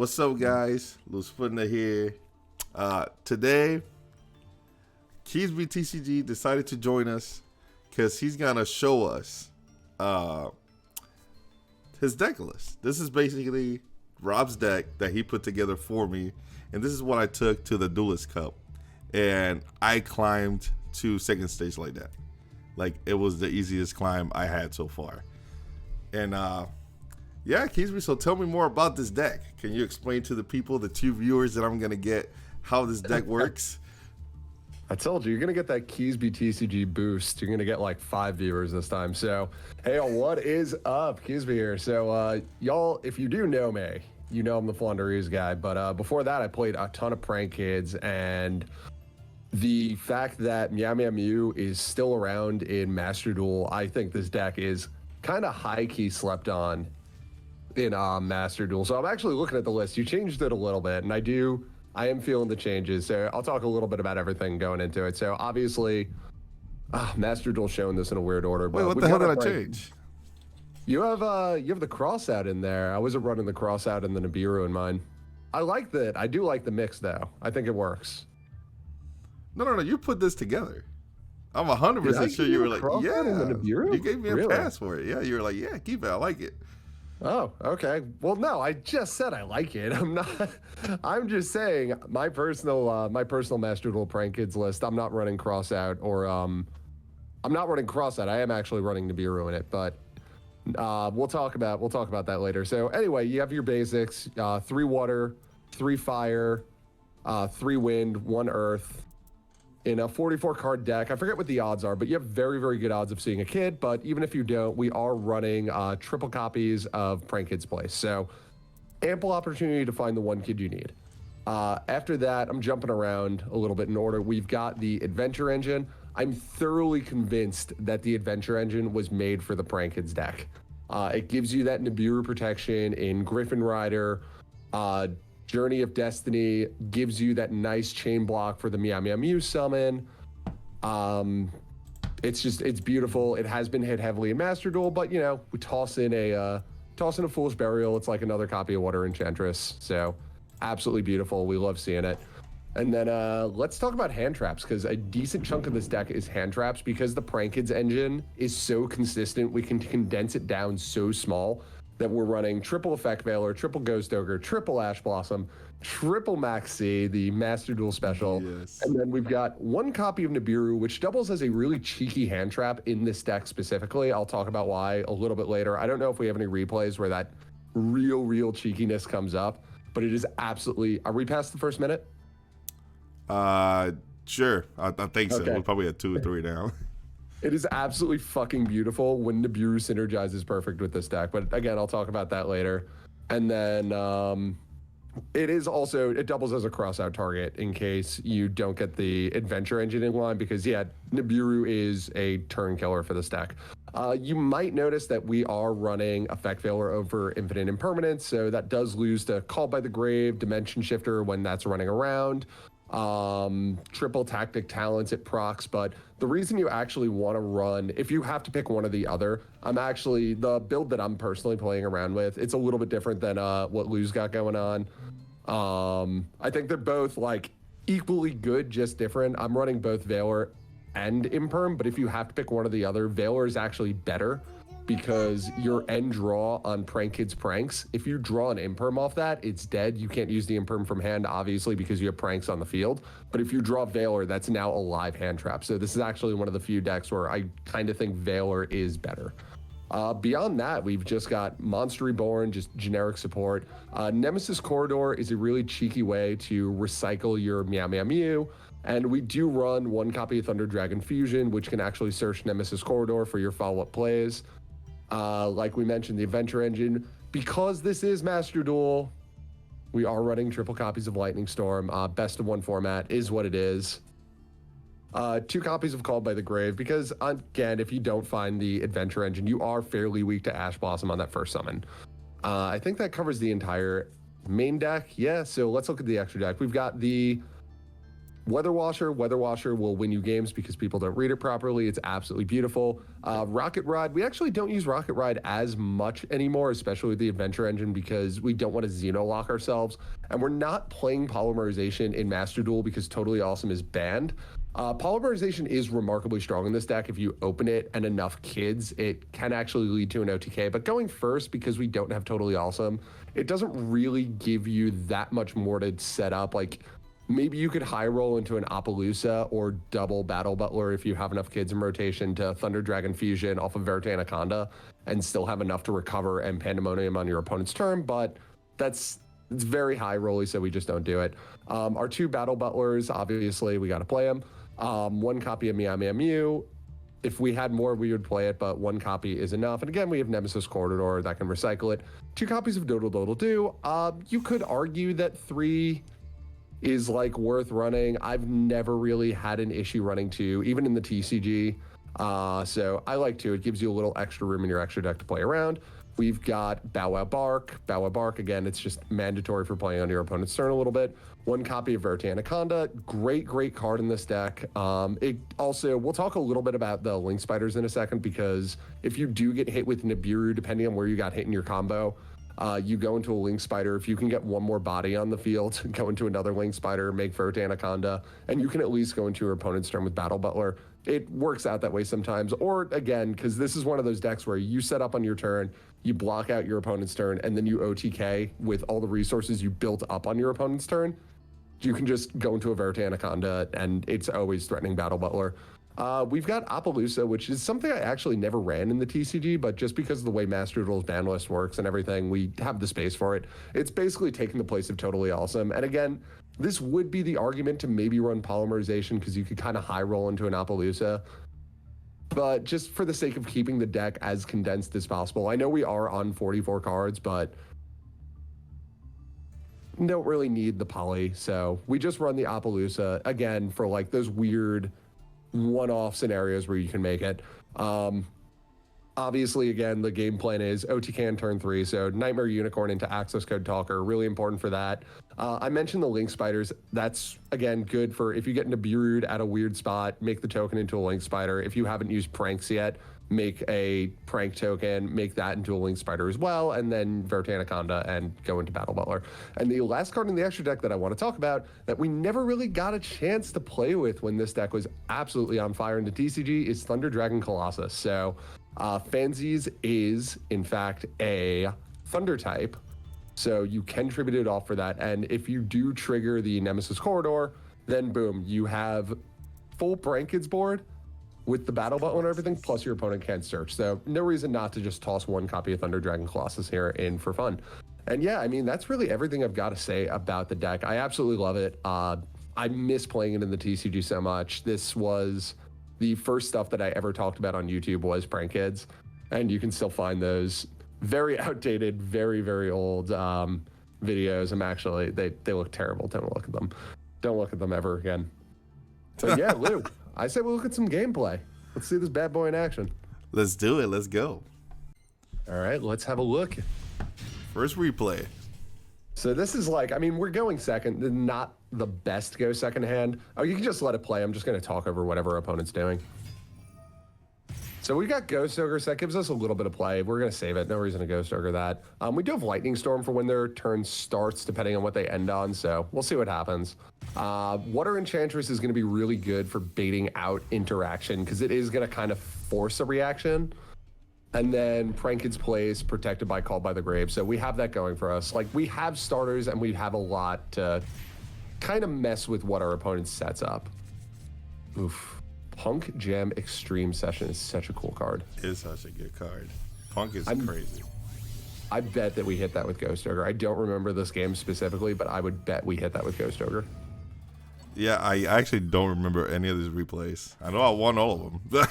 What's up, guys? Lou Splenda here. Today, Keysby TCG decided to join us because he's gonna show us his deck list. This is basically Rob's deck that he put together for me, and this is what I took to the Duelist Cup, and I climbed to second stage like that. Like, it was the easiest climb I had so far. And yeah, Keysby, so tell me more about this deck. Can you explain to the people, the 2 viewers that I'm gonna get, how this deck works? I told you, you're going to get that Keysby TCG boost. You're going to get like 5 viewers this time. So, hey, what is up? Keysby here. So, y'all, if you do know me, you know I'm the Flanders guy. But before that, I played a ton of Prank Kids. And the fact that Meow Meow Mew is still around in Master Duel, I think this deck is kind of high-key slept on in Master Duel. So I'm actually looking at the list. You changed it a little bit, and I am feeling the changes. So I'll talk a little bit about everything going into it. So obviously, Master Duel showing this in a weird order. Wait, what the hell did I change? You have the cross out in there. I wasn't running the cross out in the Nibiru in mine. I like that. I do like the mix though. I think it works. No. You put this together. I'm 100% sure you were like, yeah. You gave me a pass for it. Yeah, you were like, yeah, keep it. I like it. Oh, okay. Well, no, I just said I like it. I'm just saying my personal Master Duel Prank Kids list. I'm not running cross out, or I'm not running cross out. I am actually running Nibiru in it, but we'll talk about that later. So anyway, you have your basics: 3 water, 3 fire, 3 wind, 1 earth. In a 44 card deck. I forget what the odds are, but you have very, very good odds of seeing a kid. But even if you don't, we are running triple copies of Prank Kids Place. So ample opportunity to find the 1 kid you need. After that, I'm jumping around a little bit in order. We've got the Adventure Engine. I'm thoroughly convinced that the Adventure Engine was made for the Prank Kids deck. It gives you that Nibiru protection in Griffin Rider. Journey of Destiny gives you that nice chain block for the Meow Meow Mew summon. It's beautiful. It has been hit heavily in Master Duel, but you know, we toss in a Foolish Burial. It's like another copy of Water Enchantress. So absolutely beautiful. We love seeing it. And then let's talk about hand traps, because a decent chunk of this deck is hand traps. Because the Prank Kids engine is so consistent, we can condense it down so small that we're running triple Effect Veiler, triple Ghost Ogre, triple Ash Blossom, triple Max C, the Master Duel special. Yes. And then we've got 1 copy of Nibiru, which doubles as a really cheeky hand trap in this deck specifically. I'll talk about why a little bit later. I don't know if we have any replays where that real cheekiness comes up, but it is absolutely... Are we past the first minute? Sure. I think so. Okay. We're probably at 2 or 3 now. It is absolutely fucking beautiful when Nibiru synergizes perfect with this deck. But again, I'll talk about that later. And then it doubles as a cross-out target in case you don't get the Adventure Engine in line, because yeah, Nibiru is a turn killer for this deck. You might notice that we are running Effect Veiler over Infinite Impermanence, so that does lose to Called by the Grave, Dimension Shifter when that's running around. Triple Tactic Talents it procs, but the reason you actually want to run, if you have to pick one or the other, the build that I'm personally playing around with, it's a little bit different than what Lou's got going on. I think they're both like equally good, just different. I'm running both Veiler and Imperm, but if you have to pick one or the other, Veiler is actually better, because your end draw on Prank Kids Pranks, if you draw an Imperm off that, it's dead. You can't use the Imperm from hand, obviously, because you have Pranks on the field. But if you draw Veiler, that's now a live hand trap. So this is actually one of the few decks where I kind of think Veiler is better. Beyond that, we've just got Monster Reborn, just generic support. Nemesis Corridor is a really cheeky way to recycle your Meow Meow Mew. And we do run 1 copy of Thunder Dragon Fusion, which can actually search Nemesis Corridor for your follow-up plays. Like we mentioned, the Adventure Engine. Because this is Master Duel, we are running triple copies of Lightning Storm. Best of 1 format is what it is. 2 copies of Called by the Grave, because again, if you don't find the Adventure Engine, you are fairly weak to Ash Blossom on that first summon. I think that covers the entire main deck. Yeah, so let's look at the extra deck. We've got the Weather Washer will win you games because people don't read it properly. It's absolutely beautiful. Rocket Ride, we actually don't use Rocket Ride as much anymore, especially with the Adventure Engine, because we don't want to Xenolock ourselves. And we're not playing Polymerization in Master Duel because Totally Awesome is banned. Polymerization is remarkably strong in this deck. If you open it and enough kids, it can actually lead to an OTK. But going first, because we don't have Totally Awesome, it doesn't really give you that much more to set up. Like, maybe you could high roll into an Appaloosa or double Battle Butler if you have enough kids in rotation to Thunder Dragon Fusion off of Verte Anaconda and still have enough to recover and Pandemonium on your opponent's turn, but it's very high rolly, so we just don't do it. Our 2 Battle Butlers, obviously, we got to play them. 1 copy of Meow Meow Mew. If we had more, we would play it, but 1 copy is enough. And again, we have Nemesis Corridor that can recycle it. 2 copies of Doodle Doodle Doo. You could argue that 3 is like worth running. I've never really had an issue running 2, even in the TCG. So I like 2. It gives you a little extra room in your extra deck to play around. We've got Bow Wow Bark. Bow Wow Bark, again, it's just mandatory for playing on your opponent's turn a little bit. 1 copy of Verte Anaconda. Great card in this deck. It also, we'll talk a little bit about the Link Spiders in a second, because if you do get hit with Nibiru, depending on where you got hit in your combo, you go into a Link Spider. If you can get 1 more body on the field, go into another Link Spider, make Verte Anaconda, and you can at least go into your opponent's turn with Battle Butler. It works out that way sometimes. Or again, because this is one of those decks where you set up on your turn, you block out your opponent's turn, and then you OTK with all the resources you built up on your opponent's turn. You can just go into a Verte Anaconda, and it's always threatening Battle Butler. We've got Appaloosa, which is something I actually never ran in the TCG, but just because of the way Master Duel's ban list works and everything, we have the space for it. It's basically taking the place of Totally Awesome. And again, this would be the argument to maybe run Polymerization, because you could kind of high roll into an Appaloosa. But just for the sake of keeping the deck as condensed as possible, I know we are on 44 cards, but don't really need the poly. So we just run the Appaloosa, again, for like those weird one-off scenarios where you can make it. Obviously, again, the game plan is OTK on turn 3, so Nightmare Unicorn into Access Code Talker, really important for that. I mentioned the Link Spiders. That's, again, good for if you get Nibiru'd at a weird spot, make the token into a Link Spider. If you haven't used Pranks yet, make a Prank token, make that into a Link Spider as well, and then Verte Anaconda and go into Battle Butler. And the last card in the extra deck that I want to talk about that we never really got a chance to play with when this deck was absolutely on fire in the TCG is Thunder Dragon Colossus. So Fansies is, in fact, a Thunder type, so you can tribute it off for that. And if you do trigger the Nemesis Corridor, then boom, you have full Brankids board with the Battle Butler and everything, plus your opponent can't search. So no reason not to just toss 1 copy of Thunder Dragon Colossus here in for fun. And yeah, I mean, that's really everything I've got to say about the deck. I absolutely love it. I miss playing it in the TCG so much. This was the first stuff that I ever talked about on YouTube was Prank Kids, and you can still find those very outdated, very old videos. I'm actually, they look terrible. Don't look at them. Don't look at them ever again. So yeah, Lou, I say we'll look at some gameplay. Let's see this bad boy in action. Let's do it. Let's go. All right, let's have a look. First replay. So this is like, I mean, we're going second, not the best go second hand. Oh, you can just let it play. I'm just going to talk over whatever our opponent's doing. So we got Ghost Ogre, so that gives us a little bit of play. We're going to save it. No reason to Ghost Ogre that. We do have Lightning Storm for when their turn starts, depending on what they end on, so we'll see what happens. Water Enchantress is going to be really good for baiting out interaction, because it is going to kind of force a reaction. And then Prankid's Place, protected by Called by the Grave. So we have that going for us. Like, we have starters, and we have a lot to kind of mess with what our opponent sets up. Oof. Punk Jam Extreme Session is such a cool card. It is such a good card. Punk is crazy. I bet that we hit that with Ghost Ogre. I don't remember this game specifically, but I would bet we hit that with Ghost Ogre. Yeah, I actually don't remember any of these replays. I know I won all of them.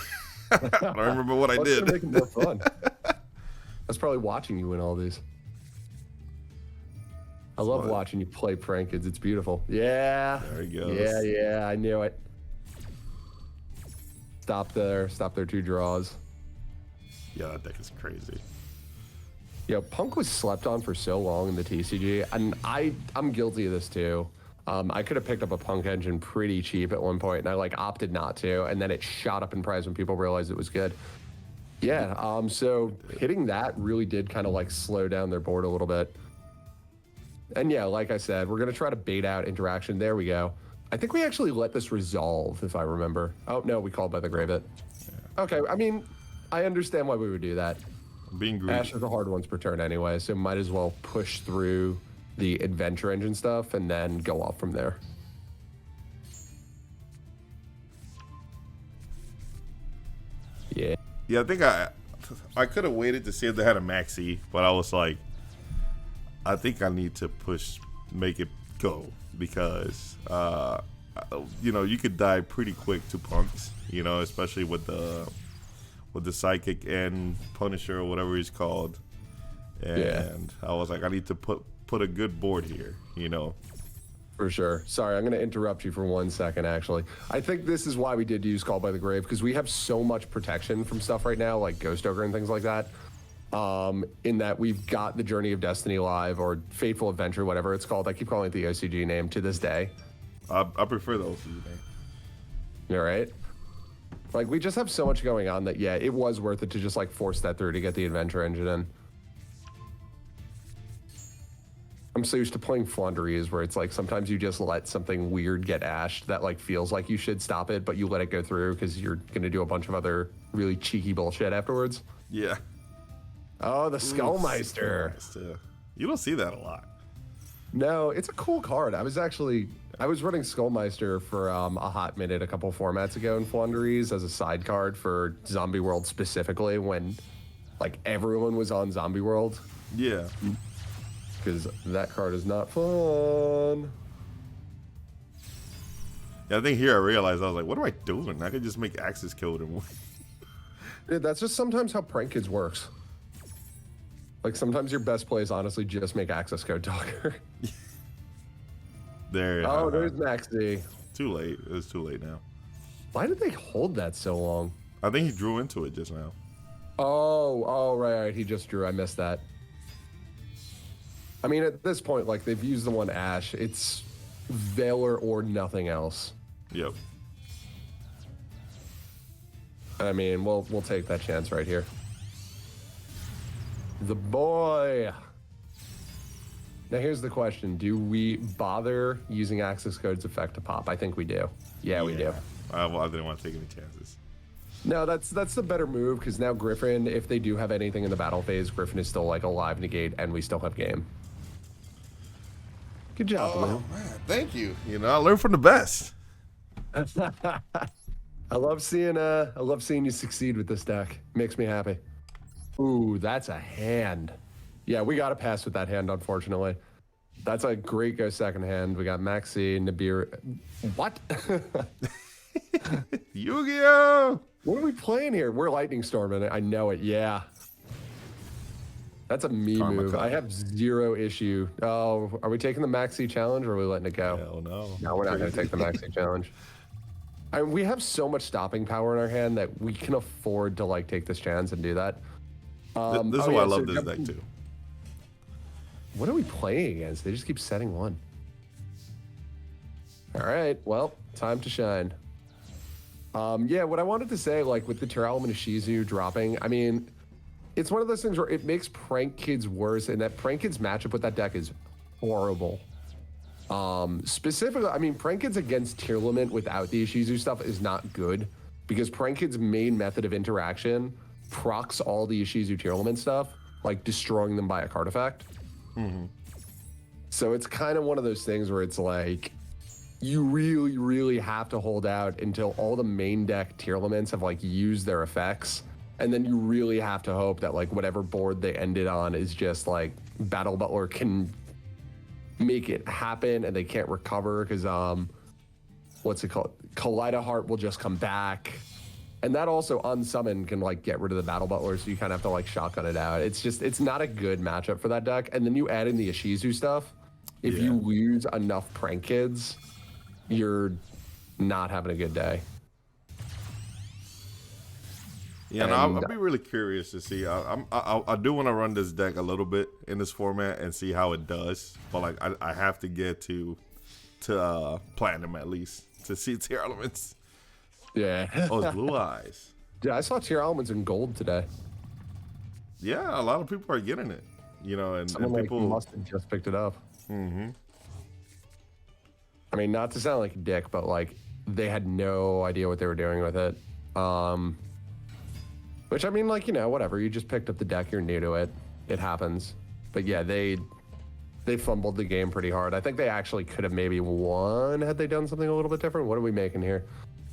I don't remember what I did. Make it more fun. That's probably watching you win all these. I love watching you play Prank Kids. It's beautiful. Yeah. There he goes. Yeah, I knew it. Stop their 2 draws. Yeah, that deck is crazy. Yeah, Punk was slept on for so long in the TCG, and I'm guilty of this too. I could have picked up a Punk engine pretty cheap at one point, and I like opted not to, and then it shot up in price when people realized it was good. Yeah, so hitting that really did kind of like slow down their board a little bit. And yeah, like I said, we're going to try to bait out interaction. There we go. I think we actually let this resolve, if I remember. Oh, no, we called by the grave it. Yeah. Okay, I mean, I understand why we would do that. Being greedy. Ash is the hard ones per turn anyway, so might as well push through the adventure engine stuff and then go off from there. Yeah. Yeah, I think I could have waited to see if they had a maxi, but I was like, I think I need to make it go because, you know, you could die pretty quick to punks, you know, especially with the psychic and Punisher or whatever he's called. And yeah. I was like, I need to put a good board here, you know. For sure. Sorry, I'm going to interrupt you for 1 second, actually. I think this is why we did use Call by the Grave, because we have so much protection from stuff right now, like Ghost Ogre and things like that, in that we've got the Journey of Destiny live, or Fateful Adventure, whatever it's called. I keep calling it the OCG name to this day. I prefer the OCG name. All right. Like, we just have so much going on that, yeah, it was worth it to just, like, force that through to get the adventure engine in. I'm so used to playing Flaunderies where it's like sometimes you just let something weird get ashed that like feels like you should stop it, but you let it go through because you're going to do a bunch of other really cheeky bullshit afterwards. Yeah. Oh, the Skullmeister. You don't see that a lot. No, it's a cool card. I was running Skullmeister for a hot minute a couple formats ago in Flaunderies as a side card for Zombie World specifically when like everyone was on Zombie World. Yeah. Because that card is not fun. Yeah, I think here I realized, I was like, what am I doing? I could just make Axis code and win. Yeah, that's just sometimes how Prank Kids works. Like, sometimes your best play is honestly just make access code talker. There. Oh, there's Maxi. Too late. It was too late now. Why did they hold that so long? I think he drew into it just now. Oh, right. He just drew. I missed that. I mean, at this point, like, they've used the one Ash. It's Valor or nothing else. Yep. I mean, we'll take that chance right here. The boy. Now, here's the question. Do we bother using access code's effect to pop? I think we do. Yeah, we do. Well, I didn't want to take any chances. No, that's the better move, because now Griffin, if they do have anything in the battle phase, Griffin is still, like, alive negate, and we still have game. Good job, Blue. Man, thank you. You know, I learned from the best. I love seeing you succeed with this deck. Makes me happy. Ooh, that's a hand. Yeah, we got to pass with that hand, unfortunately. That's a great go second hand. We got Maxi, Nibiru. What? Yu-Gi-Oh! What are we playing here? We're Lightning Storming. I know it. Yeah. That's a me move. I have zero issue. Oh, are we taking the Maxi challenge or are we letting it go? Hell no. No, we're not going to take the Maxi challenge. We have so much stopping power in our hand that we can afford to like take this chance and do that. This is why I love this deck too. What are we playing against? They just keep setting one. All right, well, time to shine. Yeah, what I wanted to say, like with the Tearlum and Ishizu dropping, I mean, it's one of those things where it makes Prank Kids worse, and that Prank Kids matchup with that deck is horrible. Specifically, I mean, Prank Kids against Tier Limit without the Ishizu stuff is not good, because Prank Kids' main method of interaction procs all the Ishizu Tier Limit stuff, like destroying them by a card effect. Mm-hmm. So it's kind of one of those things where it's like, you really, really have to hold out until all the main deck Tier Limits have like used their effects. And then you really have to hope that like whatever board they ended on is just like Battle Butler can make it happen and they can't recover because what's it called? Kaleido Heart will just come back. And that also on summon can like get rid of the Battle Butler, so you kind of have to like shotgun it out. It's just, it's not a good matchup for that deck. And then you add in the Ishizu stuff. If you lose enough Prank Kids, you're not having a good day. Yeah, and I'll be really curious to see. I do want to run this deck a little bit in this format and see how it does. But like, I have to get to to platinum at least to see tier elements. Yeah. Oh, it's blue eyes. Yeah, I saw tier elements in gold today. Yeah, a lot of people are getting it. You know, and people must have just picked it up. Mm-hmm. I mean, not to sound like a dick, but like they had no idea what they were doing with it. Which I mean, like, you know, whatever. You just picked up the deck. You're new to it. It happens. But yeah, they fumbled the game pretty hard. I think they actually could have maybe won had they done something a little bit different. What are we making here?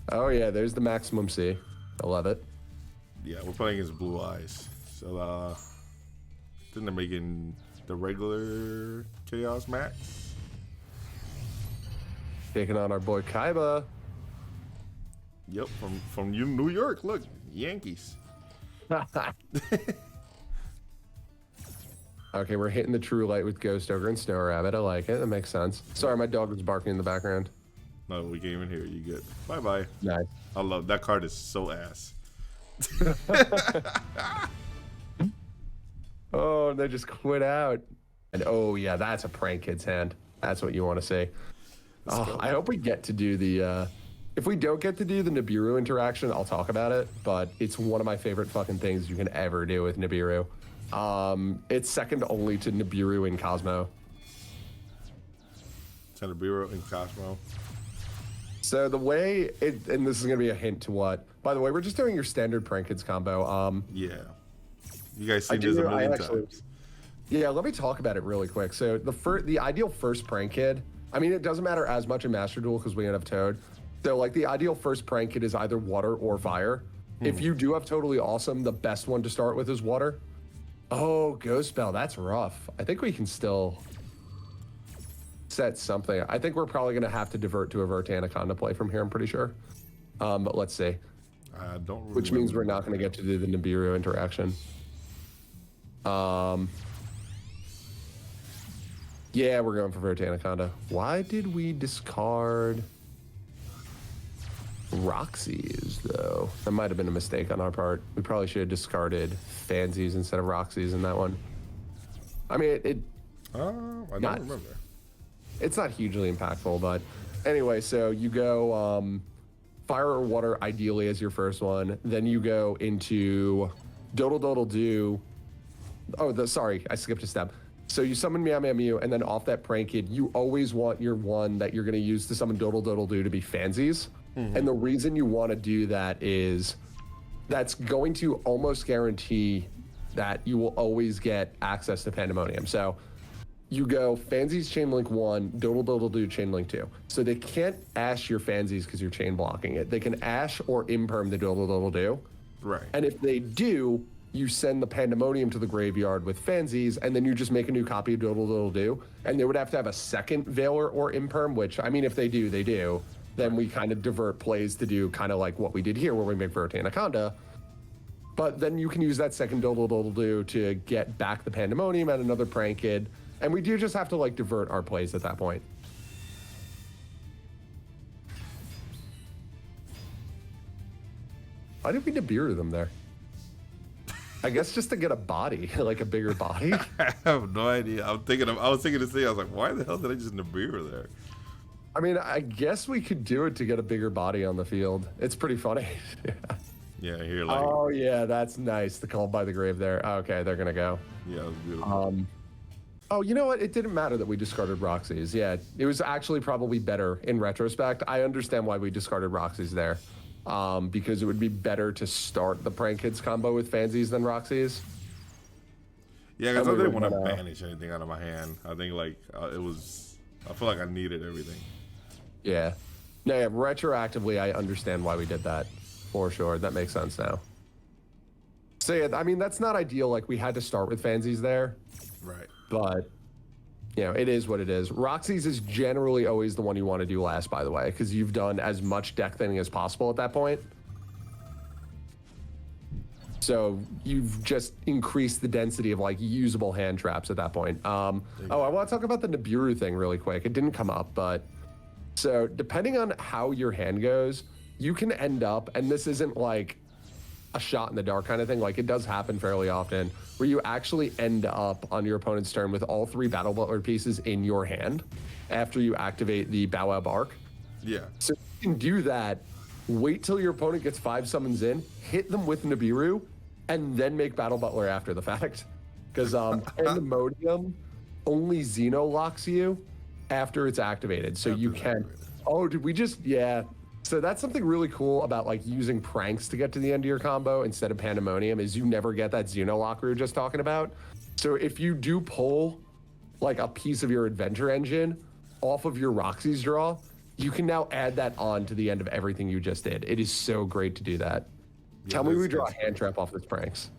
Oh yeah, there's the maximum C. I love it. Yeah, we're playing against blue eyes. So I think they're making the regular Chaos Max. Taking on our boy Kaiba. Yep, from New York. Look, Yankees. Okay, we're hitting the true light with Ghost Ogre and Snow Rabbit. I like it. That makes sense. Sorry, my dog was barking in the background. No, we came in here. You good? Bye bye. Nice. I love that card. Is so ass. Oh, they just quit out. And oh yeah, that's a prank kid's hand. That's what you want to see. Oh, I hope we get to do the. If we don't get to do the Nibiru interaction, I'll talk about it. But it's one of my favorite fucking things you can ever do with Nibiru. It's second only to Nibiru and Cosmo. Nibiru and Cosmo. So the way it, and this is gonna be a hint to what. By the way, we're just doing your standard prank kids combo. Yeah. You guys seen this a million times. Yeah, let me talk about it really quick. So the ideal first prank kid. I mean, it doesn't matter as much in Master Duel because we don't have Toad. So like the ideal first prank kid is either water or fire. If you do have Totally Awesome, the best one to start with is water. Oh, Ghost Bell, that's rough. I think we can still set something. I think we're probably gonna have to divert to a Vertanaconda play from here, I'm pretty sure. But let's see. I don't really Which means we're not gonna get to do the Nibiru interaction. Yeah, we're going for Vertanaconda. Why did we discard Roxy's, though? That might have been a mistake on our part. We probably should have discarded Fansies instead of Roxy's in that one. I mean, I don't remember. It's not hugely impactful, but anyway, so you go fire or water ideally as your first one. Then you go into Dodle Dodle Do. Oh, sorry, I skipped a step. So you summon Meow Meow Mew, and then off that prank kid, you always want your one that you're going to use to summon Dodle Dodle Do to be Fansies. And the reason you want to do that is that's going to almost guarantee that you will always get access to Pandemonium. So you go Fansies Chain Link 1, Dodle Dodle Do Chain Link 2. So they can't Ash your Fansies because you're chain blocking it. They can Ash or Imperm the Dodle Dodle Do. Right. And if they do, you send the Pandemonium to the graveyard with Fansies, and then you just make a new copy of Dodle Dodle Do. And they would have to have a second Veiler or Imperm, which, I mean, if they do, they do. Then we kind of divert plays to do kind of like what we did here, where we make Vertanaconda. But then you can use that second Dodle Dodle Do to get back the Pandemonium and another prank kid. And we do just have to like divert our plays at that point. Why did we Nibiru them there? I guess just to get a body, like a bigger body. I have no idea. I was thinking the same. I was like, why the hell did I just Nibiru there? I mean, I guess we could do it to get a bigger body on the field. It's pretty funny. Yeah, here like. Oh yeah, that's nice. The call by the grave there. Okay, they're gonna go. Yeah, it was beautiful. Oh, you know what? It didn't matter that we discarded Roxy's. Yeah, it was actually probably better in retrospect. I understand why we discarded Roxy's there. Because it would be better to start the Prank Kids combo with Fansies than Roxy's. Yeah, because I didn't want to banish anything out of my hand. I think like it was. I feel like I needed everything. Yeah. No, yeah, retroactively, I understand why we did that. For sure. That makes sense now. So yeah, I mean, that's not ideal. Like, we had to start with Fansies there. Right. But, you know, it is what it is. Roxy's is generally always the one you want to do last, by the way, because you've done as much deck thinning as possible at that point. So you've just increased the density of, like, usable hand traps at that point. Oh, I want to talk about the Nibiru thing really quick. It didn't come up, but... So depending on how your hand goes, you can end up, and this isn't like a shot in the dark kind of thing, like it does happen fairly often, where you actually end up on your opponent's turn with all 3 Battle Butler pieces in your hand. after you activate the Bow Wow Bark. Yeah. So you can do that, wait till your opponent gets 5 summons in, hit them with Nibiru, and then make Battle Butler after the fact. Because Pandemonium only Xeno locks you after it's activated. So you can... Oh, did we just... Yeah. So that's something really cool about like using pranks to get to the end of your combo instead of Pandemonium is you never get that Xeno lock we were just talking about. So if you do pull like a piece of your adventure engine off of your Roxy's draw, you can now add that on to the end of everything you just did. It is so great to do that. Yeah, Tell me we draw a hand trap off this pranks.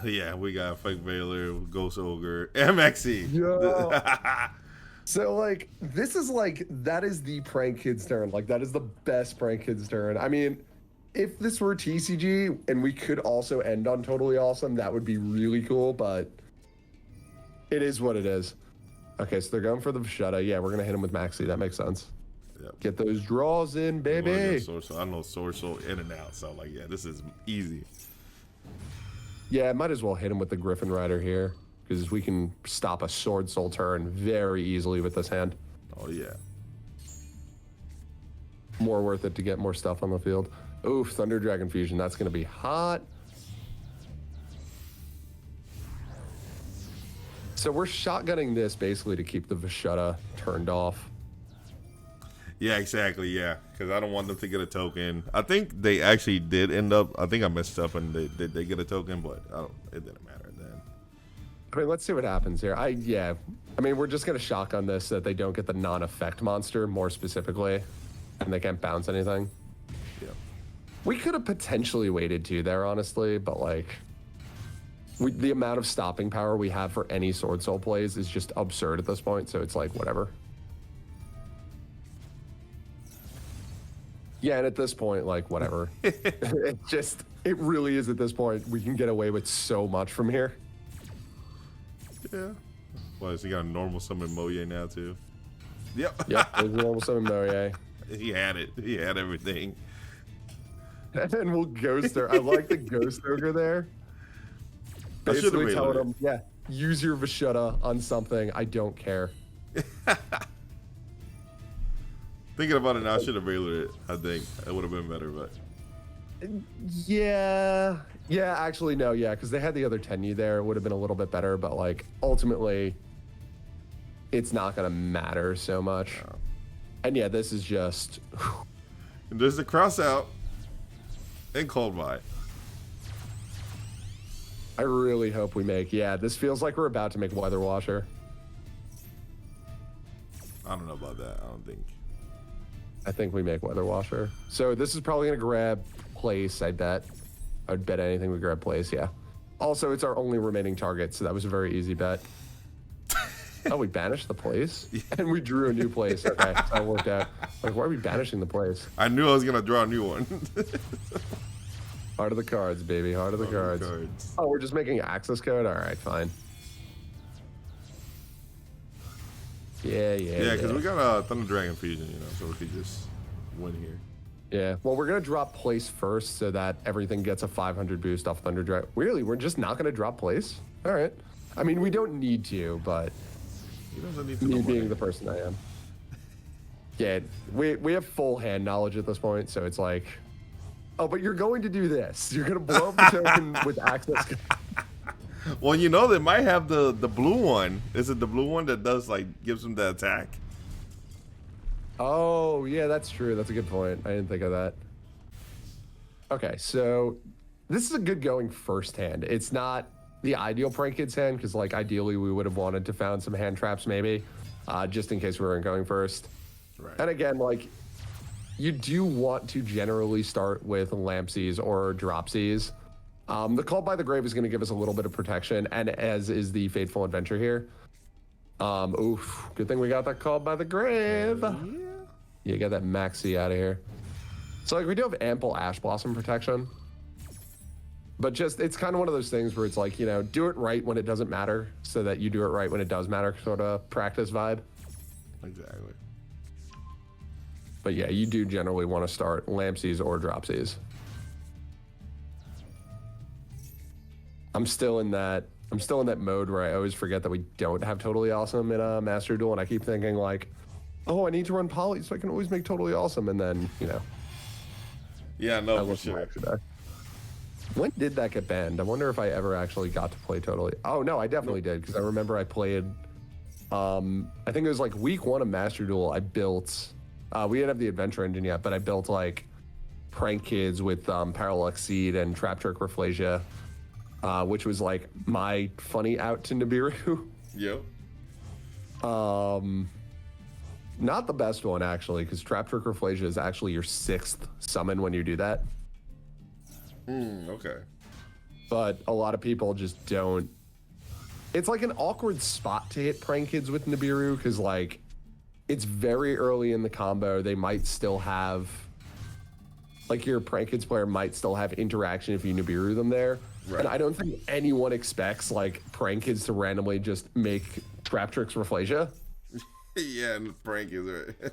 Yeah, we got Fake Veiler, Ghost Ogre, MXE. Yeah. So like this is like that is the prank kid's turn. Like that is the best prank kid's turn. I mean, if this were TCG and we could also end on Totally Awesome, that would be really cool, but it is what it is. Okay, so they're going for the Vachetta. Yeah, we're gonna hit him with Maxi. That makes sense. Yep. Get those draws in, baby. I know Sword Soul in and out, so like, yeah, this is easy. Yeah, might as well hit him with the Griffin Rider here, because we can stop a Sword Soul turn very easily with this hand. Oh, yeah. More worth it to get more stuff on the field. Oof, Thunder Dragon Fusion. That's going to be hot. So we're shotgunning this basically to keep the Vachetta turned off. Yeah, exactly, yeah. Because I don't want them to get a token. I think they actually did end up... I think I messed up and they get a token, but it didn't matter then. I mean, let's see what happens here. I mean, we're just going to shotgun this so that they don't get the non-effect monster more specifically. And they can't bounce anything. Yeah. We could have potentially waited too there, honestly, but like... the amount of stopping power we have for any Sword Soul plays is just absurd at this point, so it's like, whatever. Yeah, and at this point, like, whatever. It really is at this point. We can get away with so much from here. Yeah. Well, so you got a normal summon Moye now, too. Yep. Yep, there's a normal summon Moye. He had it. He had everything. And then we'll Ghost Ogre. I like the Ghost Ogre there. Basically telling him, yeah, use your Vachetta on something. I don't care. Thinking about it now, I should have veilered it. I think it would have been better, but yeah, actually no, yeah, because they had the other Tenyu there. It would have been a little bit better, but like ultimately, it's not gonna matter so much. No. And yeah, this is just. And there's the cross out and cold buy. I really hope we make. Yeah, this feels like we're about to make Weather Washer. I don't know about that. I think we make Weather Washer. So this is probably going to grab place, I bet. I would bet anything we grab place, yeah. Also, it's our only remaining target, so that was a very easy bet. Oh, we banished the place? And we drew a new place. Okay, so it worked out. Like, why are we banishing the place? I knew I was going to draw a new one. Heart of the cards, baby. Heart of the cards. Oh, we're just making access code? All right, fine. Yeah, because we got a Thunder Dragon Fusion, so we could just win here. Yeah, well, we're going to drop place first so that everything gets a 500 boost off Thunder Dragon. Really? We're just not going to drop place? All right. I mean, we don't need to, but he doesn't need to me being the person I am. Yeah, we have full hand knowledge at this point, so it's like, oh, but you're going to do this. You're going to blow up the token with access code. Well, they might have the blue one. Is it the blue one that does gives them the attack? Oh, yeah, that's true. That's a good point. I didn't think of that. Okay, so this is a good going first hand. It's not the ideal prank kid's hand because ideally we would have wanted to found some hand traps maybe, just in case we weren't going first. Right. And again, you do want to generally start with Lampsies or Dropsies. The Call by the Grave is going to give us a little bit of protection, and as is the Fateful Adventure here. Oof, good thing we got that Call by the Grave. Yeah, get that Maxi out of here. So we do have ample Ash Blossom protection. But just, it's kind of one of those things where it's do it right when it doesn't matter, so that you do it right when it does matter, sort of practice vibe. Exactly. But yeah, you do generally want to start Lampsies or Dropsies. I'm still in that I'm still in that mode where I always forget that we don't have Totally Awesome in a Master Duel, and I keep thinking like, oh, I need to run Poly so I can always make Totally Awesome, and then, you know. Yeah, no, for sure. When did that get banned? I wonder if I ever actually got to play Totally. Oh, no, I definitely did, because I remember I played, I think it was like week 1 of Master Duel, I built, we didn't have the adventure engine yet, but I built like Prank Kids with Parallel Exceed and Trap Trick Rafflesia, which was like my funny out to Nibiru. Yep. Not the best one, actually, because Trap Trick Rafflesia is actually your 6th summon when you do that. Okay. But a lot of people just don't. It's like an awkward spot to hit Prank Kids with Nibiru, because, like, it's very early in the combo. They might still have. Like, your Prank Kids player might still have interaction if you Nibiru them there. Right. And I don't think anyone expects, like, Prank Kids to randomly just make Trap Tricks Rafflesia. Yeah, and Frank is right.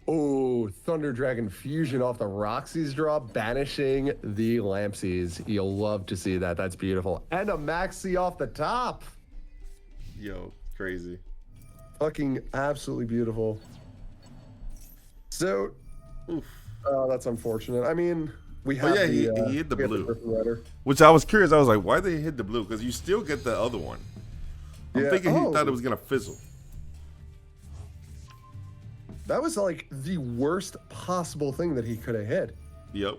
Oh, Thunder Dragon Fusion off the Roxy's draw, banishing the Lampsies. You'll love to see that. That's beautiful. And a Maxi off the top. Yo, crazy. Fucking absolutely beautiful. So, that's unfortunate. I mean, we have he hit the blue. Which I was curious. I was like, why did they hit the blue? Because you still get the other one. I'm thinking he thought it was going to fizzle. That was like the worst possible thing that he could have hit. Yep.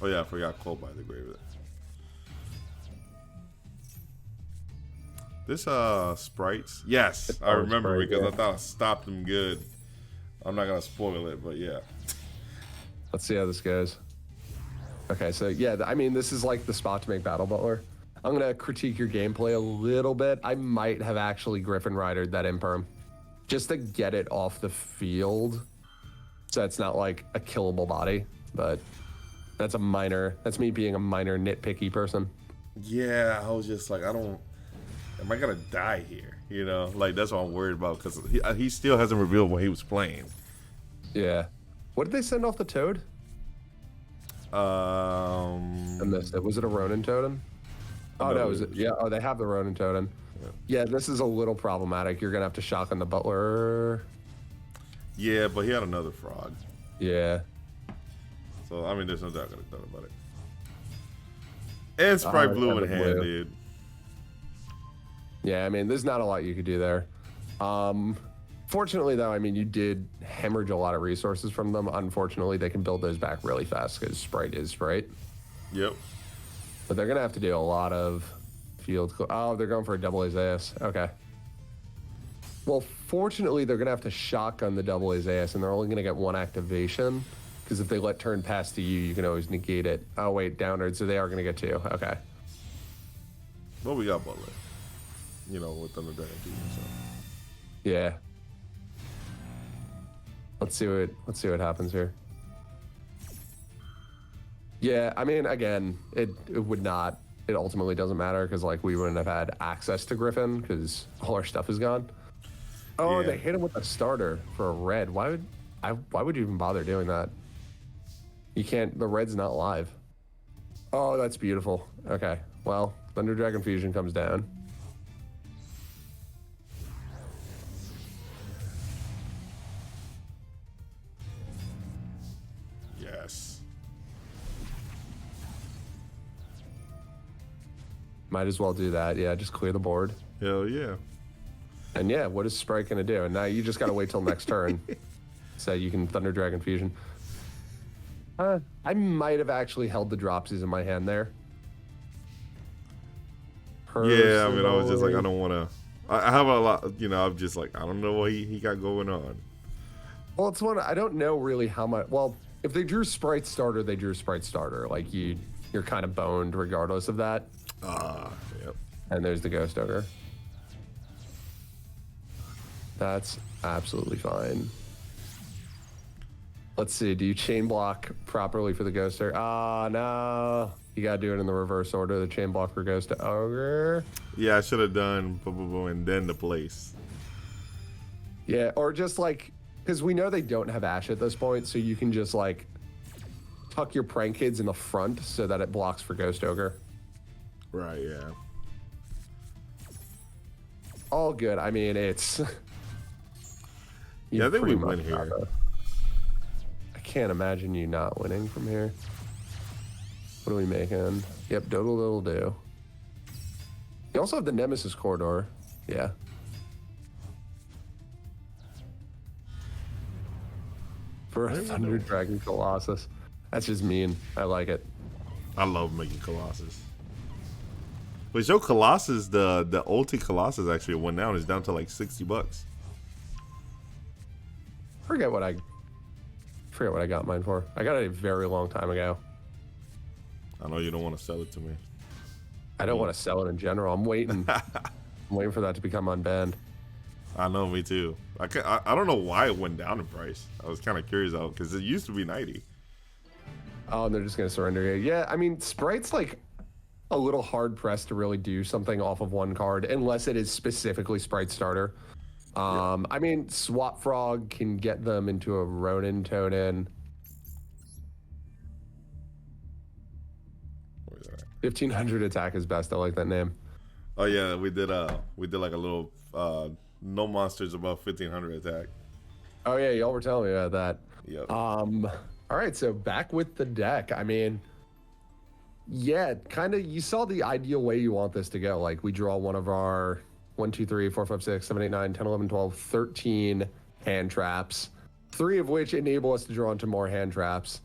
Oh yeah, I forgot Cold by the Grave. This sprites. Yes, I remember Sprite, because I thought I stopped him good. I'm not gonna spoil it, but yeah. Let's see how this goes. Okay, so yeah, I mean, this is like the spot to make Battle Butler. I'm going to critique your gameplay a little bit. I might have actually Griffin Ridered that imperm just to get it off the field so it's not like a killable body, but that's me being a minor nitpicky person. Yeah, I was just like, am I going to die here? You know, like that's what I'm worried about because he still hasn't revealed what he was playing. Yeah. What did they send off the Toad? I missed it. Was it a Ronin Totem? Oh, no, was it? Yeah, oh, they have the Ronin Totem. Yeah, this is a little problematic. You're going to have to shotgun the Butler. Yeah, but he had another frog. Yeah. So, I mean, there's no doubt about it. And Sprite blew in hand, dude. Yeah, I mean, there's not a lot you could do there. Fortunately, though, I mean, you did hemorrhage a lot of resources from them. Unfortunately, they can build those back really fast because Sprite is Sprite. Yep. But they're going to have to do a lot of field... Oh, they're going for a double Azaias. Okay. Well, fortunately, they're going to have to shotgun the double Azaias, and they're only going to get 1 activation. Because if they let turn pass to you, you can always negate it. Oh, wait, downward, so they are going to get 2. Okay. Well, we got Butler. You know, with Thunder Dragon Fusion, so... Yeah. Let's see what happens here. Yeah, I mean, again, it would not. It ultimately doesn't matter because like we wouldn't have had access to Griffin because all our stuff is gone. Oh, yeah. They hit him with a starter for a red. Why would you even bother doing that? You can't. The red's not live. Oh, that's beautiful. Okay, well, Thunder Dragon Fusion comes down. Might as well do that. Yeah, just clear the board. Hell yeah. And yeah, what is Sprite going to do? And now you just got to wait till next turn so you can Thunder Dragon Fusion. I might have actually held the dropsies in my hand there. Yeah, I mean, I was just like, I don't want to. I have a lot, you know, I'm just like, I don't know what he got going on. Well, it's one, I don't know really how much. Well, if they drew Sprite Starter, they drew Sprite Starter. Like, you're kind of boned regardless of that. Yep. And there's the Ghost Ogre. That's absolutely fine. Let's see. Do you chain block properly for the Ghost Ogre? No. You gotta do it in the reverse order. The chain block for Ghost Ogre. Yeah, I should have done boom, boom, boom, and then the place. Yeah, or just like because we know they don't have Ash at this point, so you can just like tuck your prank kids in the front so that it blocks for Ghost Ogre. Right, yeah. All good. I mean, it's... Yeah, I think we win here. I can't imagine you not winning from here. What are we making? Yep, doodle do. You also have the Nemesis corridor. Yeah. For a Thunder Dragon Colossus. That's just mean. I like it. I love making Colossus. But yo, Colossus, the ulti Colossus actually went down. It's down to like $60. Forget what I got mine for. I got it a very long time ago. I know you don't want to sell it to me. I don't want to sell it in general. I'm waiting. I'm waiting for that to become unbanned. I know, me too. I don't know why it went down in price. I was kind of curious though, because it used to be 90. Oh, and they're just gonna surrender it. Yeah, I mean, Sprite's like a little hard pressed to really do something off of one card unless it is specifically Sprite starter. I mean, Swap Frog can get them into a Ronin Tonin. Where's that? 1500 attack is best. I like that name. Oh yeah, we did like a little no monsters above 1500 attack. Oh yeah, y'all were telling me about that. Yep. All right, so back with the deck. I mean, yeah, kind of. You saw the ideal way you want this to go. Like we draw one of our 1, 2, 3, 4, 5, 6, 7, 8, 9, 10, 11, 12, 13 hand traps, 3 of which enable us to draw into more hand traps.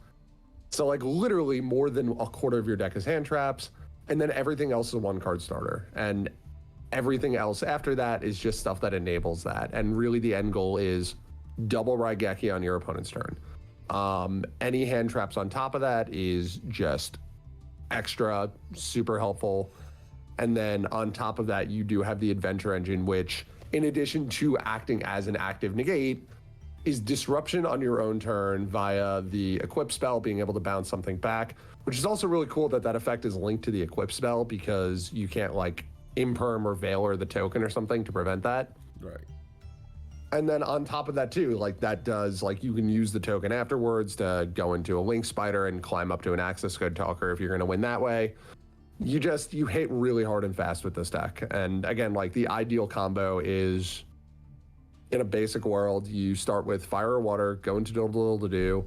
So like literally more than a quarter of your deck is hand traps, and then everything else is a 1-card starter. And everything else after that is just stuff that enables that. And really the end goal is double Raigeki on your opponent's turn. Any hand traps on top of that is just extra, super helpful. And then on top of that, you do have the Adventure Engine, which, in addition to acting as an active negate, is disruption on your own turn via the equip spell, being able to bounce something back, which is also really cool that that effect is linked to the equip spell because you can't like imperm or Veiler the token or something to prevent that. Right. And then on top of that too, like that does, like you can use the token afterwards to go into a Link Spider and climb up to an Access Code Talker if you're going to win that way. You hit really hard and fast with this deck. And again, like the ideal combo is in a basic world, you start with Fire or Water, go into do.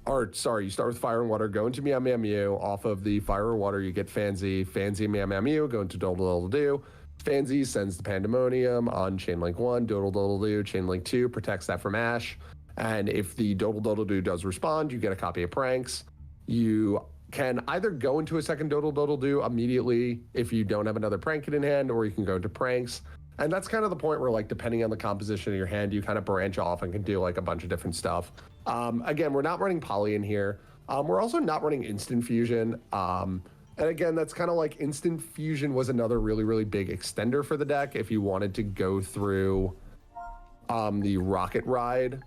Or sorry, you start with Fire and Water, go into Meow Meow Mew. Off of the Fire or Water, you get Fanzy, Meow Meow Mew, go into do. Fanzy sends the Pandemonium on Chainlink 1, do, Chainlink 2 protects that from Ash. And if the do does respond, you get a copy of Pranks. You can either go into a second do immediately if you don't have another Prank Kit in hand, or you can go into Pranks. And that's kind of the point where, like, depending on the composition of your hand, you kind of branch off and can do, like, a bunch of different stuff. Again, we're not running Poly in here. We're also not running Instant Fusion. And again, that's kind of like Instant Fusion was another really, really big extender for the deck if you wanted to go through the Rocket Ride.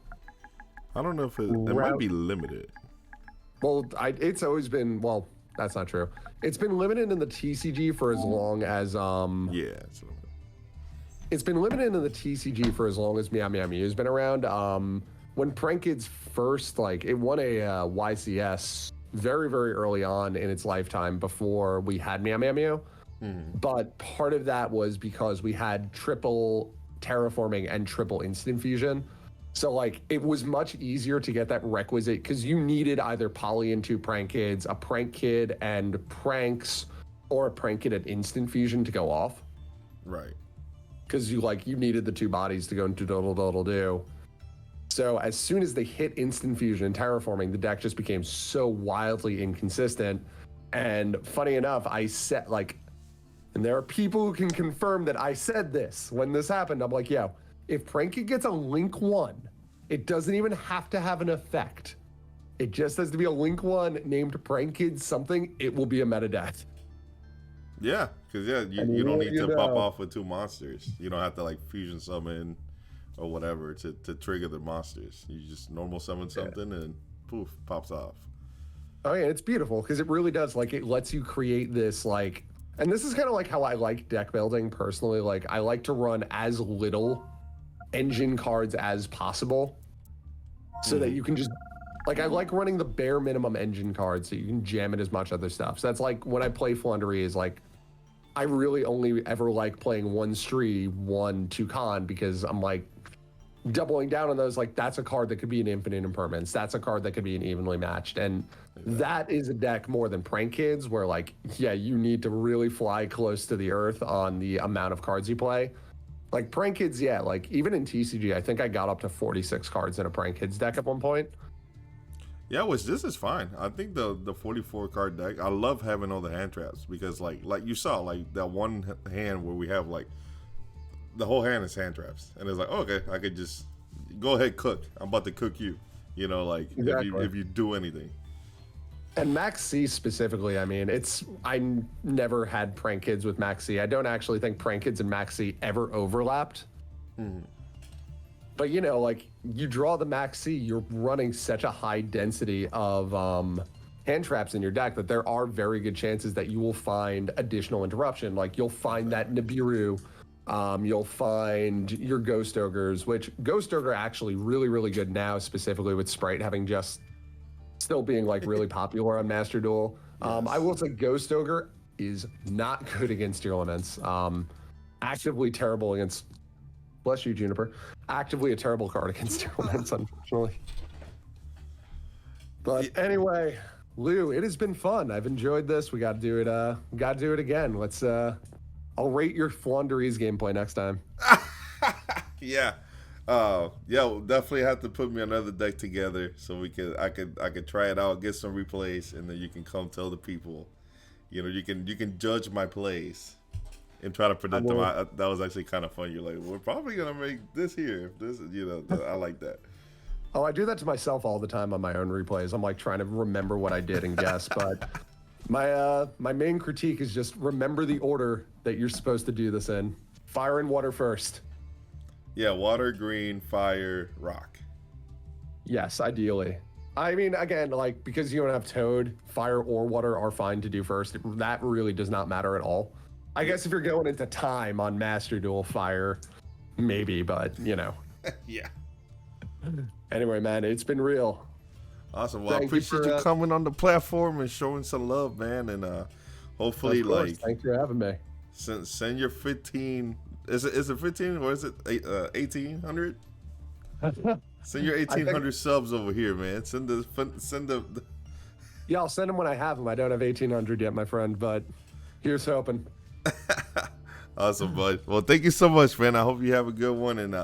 I don't know if it might be limited. Well, it's always been, well, that's not true. It's been limited in the TCG for as long as, Yeah. it's been limited in the TCG for as long as Meow Meow Mew has been around. When Prank Kids first, like, it won a YCS very, very early on in its lifetime before we had Meow Meow Mew. But part of that was because we had triple terraforming and triple instant fusion. So like it was much easier to get that requisite because you needed either Poly and 2 Prank Kids, a Prank Kid and Pranks, or a Prank Kid at instant fusion to go off. Right. Because you needed the 2 bodies to go into do. So as soon as they hit instant fusion and terraforming, the deck just became so wildly inconsistent. And funny enough, I said and there are people who can confirm that I said this when this happened. I'm like, yo, if Prank Kid gets a Link 1, it doesn't even have to have an effect. It just has to be a Link 1 named Prank Kid something. It will be a meta death. Yeah, because you don't need to pop off with 2 monsters. You don't have to like fusion summon or whatever to trigger the monsters. You just normal summon something and poof, pops off. Oh yeah, it's beautiful because it really does. Like it lets you create this and this is kind of like how I like deck building personally. Like I like to run as little engine cards as possible. so that you can just like, I like running the bare minimum engine card so you can jam in as much other stuff. So that's like when I play Flandre is like, I really only ever like playing one Stree, one Toucan, because I'm like doubling down on those. Like, that's a card that could be an infinite impermanence. That's a card that could be an evenly matched. And that is a deck more than Prank Kids, where like, yeah, you need to really fly close to the earth on the amount of cards you play. Like Prank Kids, yeah, like even in TCG, I think I got up to 46 cards in a Prank Kids deck at one point. Yeah, which this is fine. I think the 44 card deck, I love having all the hand traps because like you saw, like that one hand where we have like the whole hand is hand traps, and it's like, oh, okay, I could just go ahead, cook. I'm about to cook you. You know, like Exactly. if you do anything. And Max C specifically, I mean, I never had Prank Kids with Max C. I don't actually think Prank Kids and Max C ever overlapped. But you know, like you draw the Max C, you're running such a high density of hand traps in your deck that there are very good chances that you will find additional interruption. Like you'll find that Nibiru, you'll find your Ghost Ogres, which Ghost Ogre actually really, really good now, specifically with Sprite having just still being like really popular on Master Duel. I will say Ghost Ogre is not good against your elements. Actively terrible against, bless you, Juniper. Actively a terrible card against your elements, unfortunately. But anyway, Lou, it has been fun. I've enjoyed this. We got to do it. Got to do it again. Let's. I'll rate your Flandre's gameplay next time. Yeah. Yeah, we'll definitely have to put me another deck together so I could try it out, get some replays, and then you can come tell the people. You know, you can judge my plays and try to predict them. That was actually kind of fun. You're like, we're probably gonna make this here. This, you know, I like that. Oh, I do that to myself all the time on my own replays. I'm like trying to remember what I did and guess, but my main critique is just remember the order that you're supposed to do this in. Fire and water first. Yeah, water, green, fire, rock. Yes, ideally. I mean, again, like, because you don't have Toad, fire or water are fine to do first. That really does not matter at all. I guess if you're going into time on Master Duel, fire, maybe, but, you know. Yeah. Anyway, man, it's been real. Awesome. Well, I appreciate you coming on the platform and showing some love, man. And hopefully, like, thanks for having me. Send your 15. Is it 15 or is it 1800? Send your 1800 subs over here, man. Send the. Yeah, I'll send them when I have them. I don't have 1800 yet, my friend, but here's hoping. Awesome, bud. Well, thank you so much, man. I hope you have a good one, and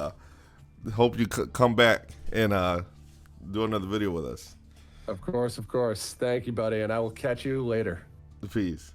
hope you come back and do another video with us. Of course, of course. Thank you, buddy, and I will catch you later. Peace.